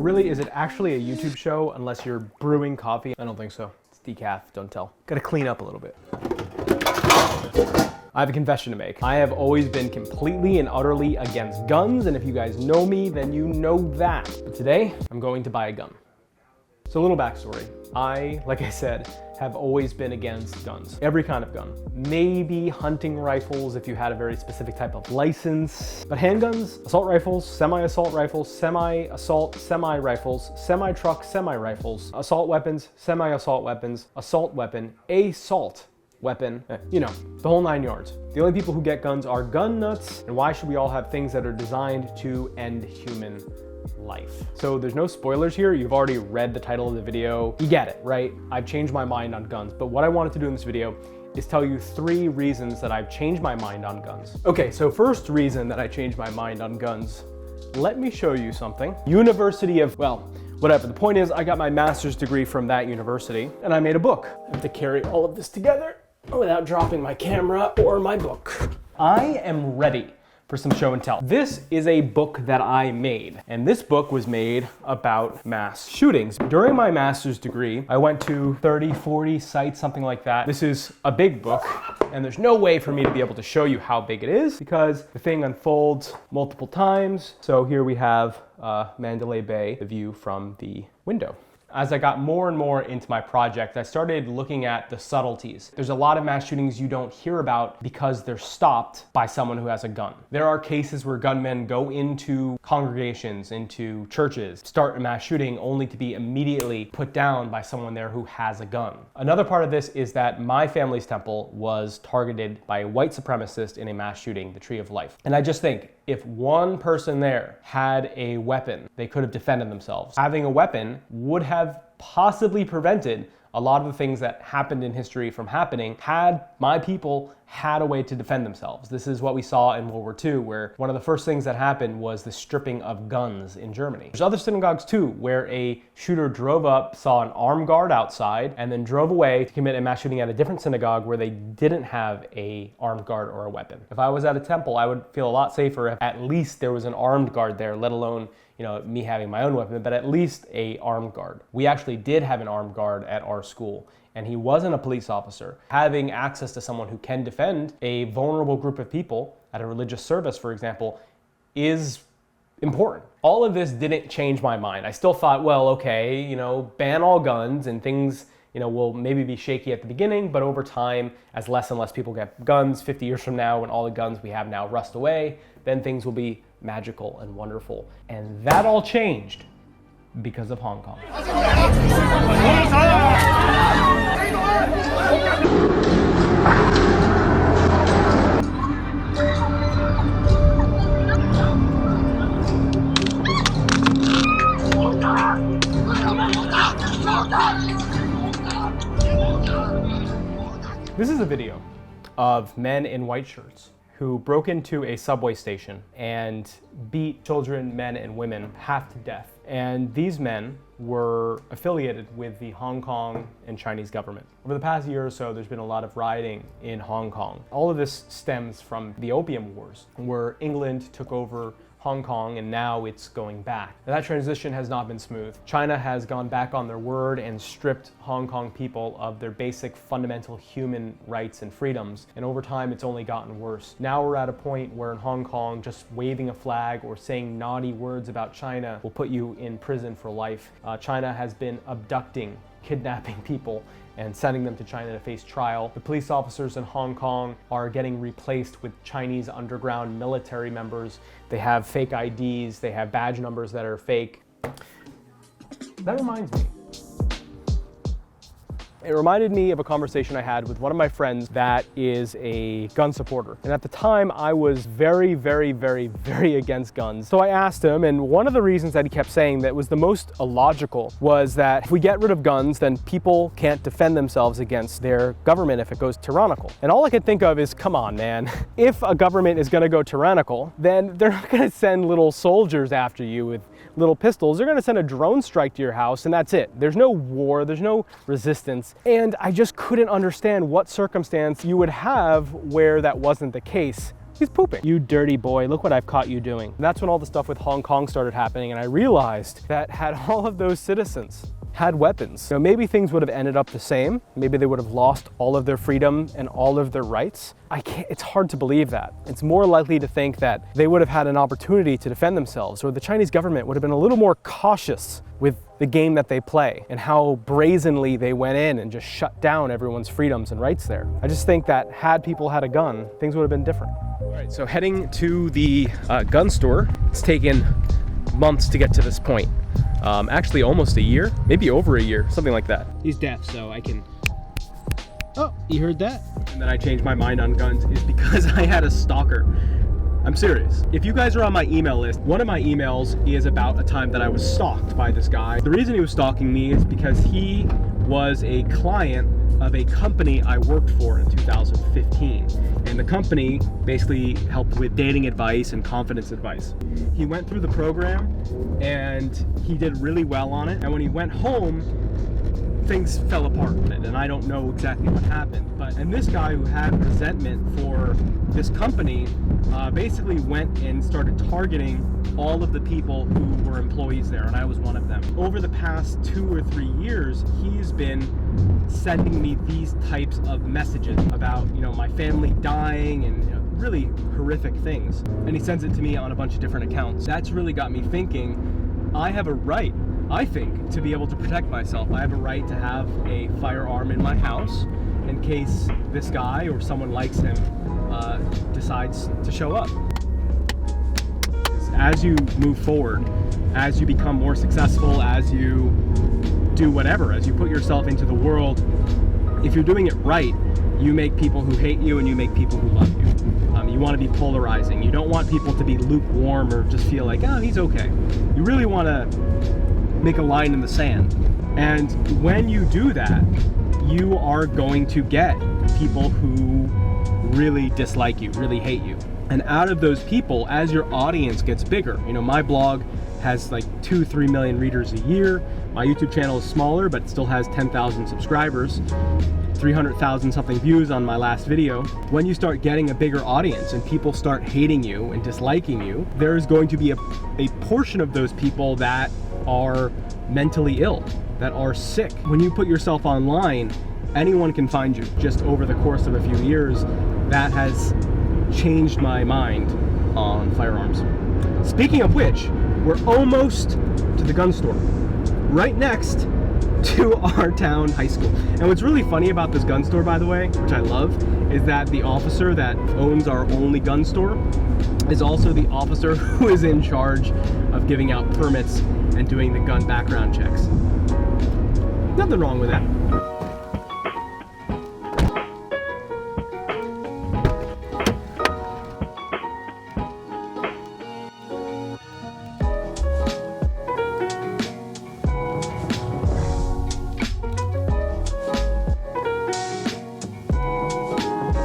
But really, is it actually a YouTube show unless you're brewing coffee? I don't think so. It's decaf, don't tell. Gotta clean up a little bit. I have a confession to make. I have always been completely and utterly against guns, and if you guys know me, then you know that. But today, I'm going to buy a gun. So a little backstory. I, like I said, have always been against guns. Every kind of gun. Maybe hunting rifles if you had a very specific type of license. But handguns, assault rifles, semi-assault rifles, semi-assault, semi-rifles, semi-truck, semi-rifles, assault weapons, semi-assault weapons, assault weapon, assault weapon, you know, the whole 9 yards. The only people who get guns are gun nuts, and why should we all have things that are designed to end human life? So there's no spoilers here. You've already read the title of the video. You get it, right? I've changed my mind on guns, but what I wanted to do in this video is tell you 3 reasons that I've changed my mind on guns. Okay, so first reason that I changed my mind on guns, let me show you something. University of, well, whatever. The point is I got my master's degree from that university and I made a book. I have to carry all of this together without dropping my camera or my book. I am ready for some show and tell. This is a book that I made, and this book was made about mass shootings. During my master's degree, I went to 30, 40 sites, something like that. This is a big book, and there's no way for me to be able to show you how big it is because the thing unfolds multiple times. So here we have Mandalay Bay, the view from the window. As I got more and more into my project, I started looking at the subtleties. There's a lot of mass shootings you don't hear about because they're stopped by someone who has a gun. There are cases where gunmen go into congregations, into churches, start a mass shooting only to be immediately put down by someone there who has a gun. Another part of this is that my family's temple was targeted by a white supremacist in a mass shooting, the Tree of Life. And I just think, if one person there had a weapon, they could have defended themselves. Having a weapon would have possibly prevented a lot of the things that happened in history from happening had my people had a way to defend themselves. This is what we saw in World War II, where one of the first things that happened was the stripping of guns in Germany. There's other synagogues too, where a shooter drove up, saw an armed guard outside, and then drove away to commit a mass shooting at a different synagogue where they didn't have a armed guard or a weapon. If I was at a temple, I would feel a lot safer if at least there was an armed guard there, let alone me having my own weapon, but at least a armed guard. We actually did have an armed guard at our school, and he wasn't a police officer. Having access to someone who can defend a vulnerable group of people at a religious service, for example, is important. All of this didn't change my mind. I still thought, well, okay, ban all guns and things will maybe be shaky at the beginning, but over time, as less and less people get guns, 50 years from now, when all the guns we have now rust away, then things will be magical and wonderful. And that all changed because of Hong Kong. This is a video of men in white shirts who broke into a subway station and beat children, men, and women half to death. And these men were affiliated with the Hong Kong and Chinese government. Over the past year or so, there's been a lot of rioting in Hong Kong. All of this stems from the Opium Wars, where England took over Hong Kong and now it's going back. Now, that transition has not been smooth. China has gone back on their word and stripped Hong Kong people of their basic fundamental human rights and freedoms. And over time, it's only gotten worse. Now we're at a point where in Hong Kong, just waving a flag or saying naughty words about China will put you in prison for life. China has been abducting, kidnapping people and sending them to China to face trial. The police officers in Hong Kong are getting replaced with Chinese underground military members. They have fake IDs, they have badge numbers that are fake. That reminds me. It reminded me of a conversation I had with one of my friends that is a gun supporter. And at the time, I was very, very, very, very against guns. So I asked him, and one of the reasons that he kept saying that was the most illogical was that if we get rid of guns, then people can't defend themselves against their government if it goes tyrannical. And all I could think of is, come on, man. If a government is gonna go tyrannical, then they're not gonna send little soldiers after you with little pistols. They're gonna send a drone strike to your house and that's it. There's no war, there's no resistance. And I just couldn't understand what circumstance you would have where that wasn't the case. He's pooping. You dirty boy, look what I've caught you doing. And that's when all the stuff with Hong Kong started happening, and I realized that had all of those citizens had weapons, you know, maybe things would have ended up the same. Maybe they would have lost all of their freedom and all of their rights. It's hard to believe that. It's more likely to think that they would have had an opportunity to defend themselves, or the Chinese government would have been a little more cautious with the game that they play and how brazenly they went in and just shut down everyone's freedoms and rights there. I just think that had people had a gun, things would have been different. All right, so heading to the gun store. It's taken months to get to this point. Actually almost a year, maybe over a year, something like that. He's deaf, so I can... Oh, you heard that? And then I changed my mind on guns is because I had a stalker. I'm serious. If you guys are on my email list, one of my emails is about a time that I was stalked by this guy. The reason he was stalking me is because he was a client of a company I worked for in 2015. And the company basically helped with dating advice and confidence advice. He went through the program and he did really well on it. And when he went home, things fell apart with it, and I don't know exactly what happened. And this guy who had resentment for this company basically went and started targeting all of the people who were employees there, and I was one of them. Over the past 2 or 3 years, he's been sending me these types of messages about, you know, my family dying and, you know, really horrific things. And he sends it to me on a bunch of different accounts. That's really got me thinking, I have a right, I think, to be able to protect myself. I have a right to have a firearm in my house in case this guy or someone likes him decides to show up. As you move forward, as you become more successful, as you do whatever, as you put yourself into the world, if you're doing it right, you make people who hate you and you make people who love you. You want to be polarizing. You don't want people to be lukewarm or just feel like, oh, he's okay. You really want to make a line in the sand. And when you do that, you are going to get people who really dislike you, really hate you. And out of those people, as your audience gets bigger, you know, my blog has like 2-3 million readers a year. My YouTube channel is smaller, but it still has 10,000 subscribers, 300,000 something views on my last video. When you start getting a bigger audience and people start hating you and disliking you, there's going to be a portion of those people that are mentally ill, that are sick. When you put yourself online, anyone can find you. Just over the course of a few years, that has changed my mind on firearms. Speaking of which, we're almost to the gun store, right next to our town high school. And what's really funny about this gun store, by the way, which I love, is that the officer that owns our only gun store is also the officer who is in charge of giving out permits and doing the gun background checks. Nothing wrong with that.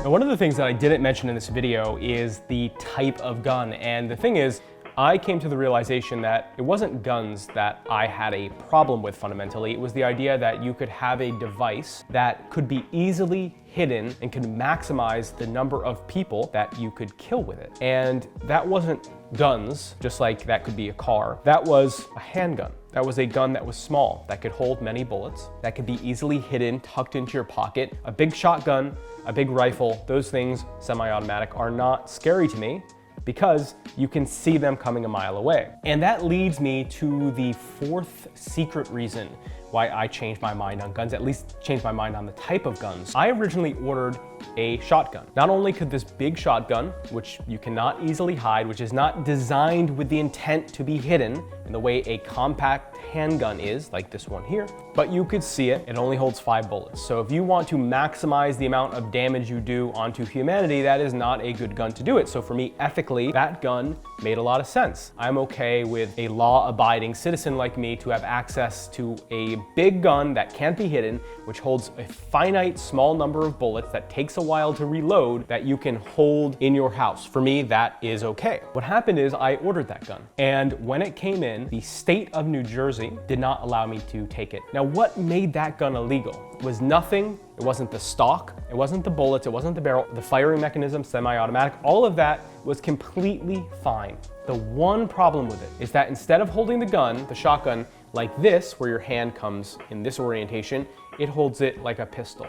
Now, one of the things that I didn't mention in this video is the type of gun. And the thing is, I came to the realization that it wasn't guns that I had a problem with fundamentally. It was the idea that you could have a device that could be easily hidden and could maximize the number of people that you could kill with it. And that wasn't guns, just like that could be a car. That was a handgun. That was a gun that was small, that could hold many bullets, that could be easily hidden, tucked into your pocket. A big shotgun, a big rifle, those things, semi-automatic, are not scary to me because you can see them coming a mile away. And that leads me to the fourth secret reason why I changed my mind on guns, at least changed my mind on the type of guns. I originally ordered a shotgun. Not only could this big shotgun, which you cannot easily hide, which is not designed with the intent to be hidden in the way a compact handgun is, like this one here, but you could see it. It only holds 5 bullets. So if you want to maximize the amount of damage you do onto humanity, that is not a good gun to do it. So for me, ethically, that gun made a lot of sense. I'm okay with a law-abiding citizen like me to have access to a big gun that can't be hidden, which holds a finite small number of bullets, that takes takes a while to reload that you can hold in your house. For me, that is okay. What happened is I ordered that gun, and when it came in, the state of New Jersey did not allow me to take it. Now, what made that gun illegal? It was nothing. It wasn't the stock, it wasn't the bullets, it wasn't the barrel, the firing mechanism, semi-automatic, all of that was completely fine. The one problem with it is that instead of holding the gun, the shotgun, like this, where your hand comes in this orientation, it holds it like a pistol.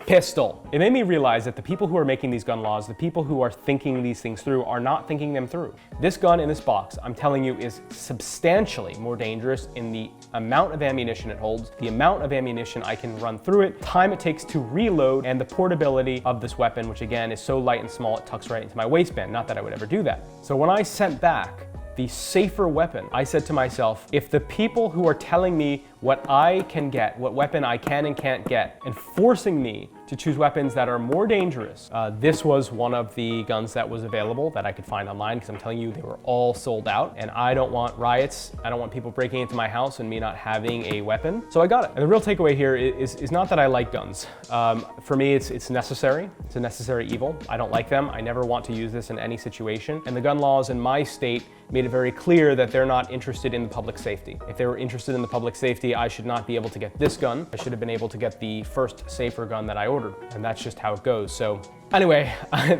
Pistol. It made me realize that the people who are making these gun laws, the people who are thinking these things through, are not thinking them through. This gun in this box, I'm telling you, is substantially more dangerous in the amount of ammunition it holds, the amount of ammunition I can run through it, time it takes to reload, and the portability of this weapon, which again is so light and small it tucks right into my waistband. Not that I would ever do that. So when I sent back the safer weapon, I said to myself, if the people who are telling me what I can get, what weapon I can and can't get, and forcing me to choose weapons that are more dangerous, this was one of the guns that was available that I could find online, because I'm telling you, they were all sold out, and I don't want riots. I don't want people breaking into my house and me not having a weapon. So I got it. And the real takeaway here is not that I like guns. For me, it's necessary. It's a necessary evil. I don't like them. I never want to use this in any situation. And the gun laws in my state made it very clear that they're not interested in the public safety. If they were interested in the public safety, I should not be able to get this gun. I should have been able to get the first safer gun that I ordered. And that's just how it goes. So anyway,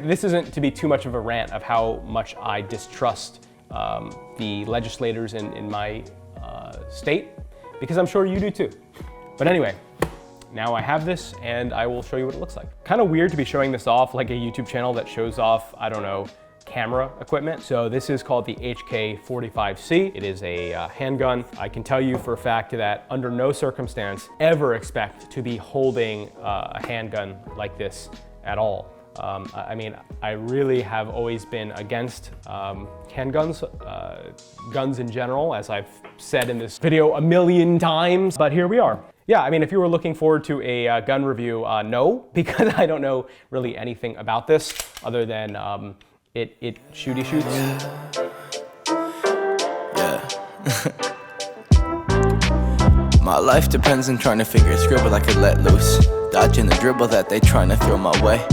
this isn't to be too much of a rant of how much I distrust the legislators in my state, because I'm sure you do too. But anyway, now I have this and I will show you what it looks like. Kind of weird to be showing this off like a YouTube channel that shows off, I don't know, camera equipment. So this is called the HK45C. It is a handgun. I can tell you for a fact that under no circumstance ever expect to be holding a handgun like this at all. I mean, I really have always been against handguns, guns in general, as I've said in this video a million times, but here we are. Yeah, I mean, if you were looking forward to a gun review, no, because I don't know really anything about this other than it shooty shoots. Yeah. My life depends on trying to figure a scribble I could let loose, dodging the dribble that they trying to throw my way.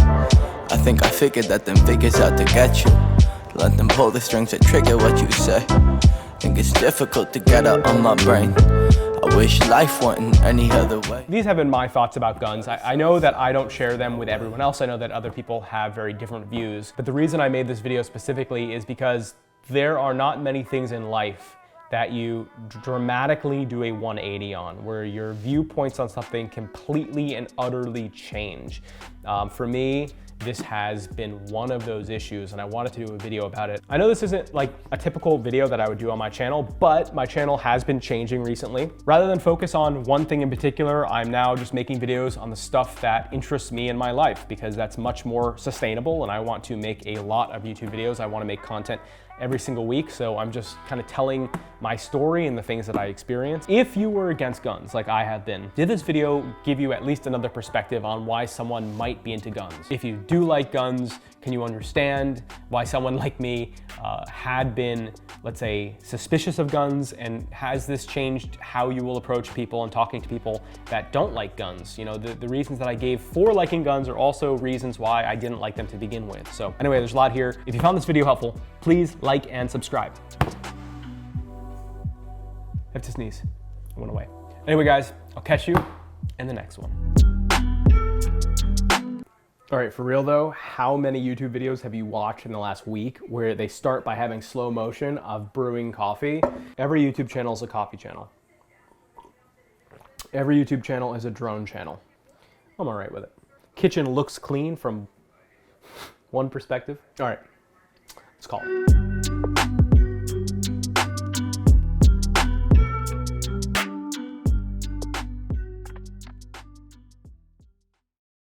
I think I figured that them figures out to get you. Let them pull the strings that trigger what you say. Think it's difficult to get out on my brain. I wish life went in any other way. These have been my thoughts about guns. I know that I don't share them with everyone else. I know that other people have very different views. But the reason I made this video specifically is because there are not many things in life that you dramatically do a 180 on, where your viewpoints on something completely and utterly change. For me, this has been one of those issues, and I wanted to do a video about it. I know this isn't like a typical video that I would do on my channel, but my channel has been changing recently. Rather than focus on one thing in particular, I'm now just making videos on the stuff that interests me in my life, because that's much more sustainable, and I want to make a lot of YouTube videos. I want to make content every single week, so I'm just kind of telling my story and the things that I experience. If you were against guns, like I have been, did this video give you at least another perspective on why someone might be into guns? If you do like guns, can you understand why someone like me had been, let's say, suspicious of guns, and has this changed how you will approach people and talking to people that don't like guns? You know, the reasons that I gave for liking guns are also reasons why I didn't like them to begin with. So anyway, there's a lot here. If you found this video helpful, please like and subscribe. I have to sneeze. I went away. Anyway, guys, I'll catch you in the next one. All right, for real though, how many YouTube videos have you watched in the last week where they start by having slow motion of brewing coffee? Every YouTube channel is a coffee channel. Every YouTube channel is a drone channel. I'm all right with it. Kitchen looks clean from one perspective. All right, let's call it.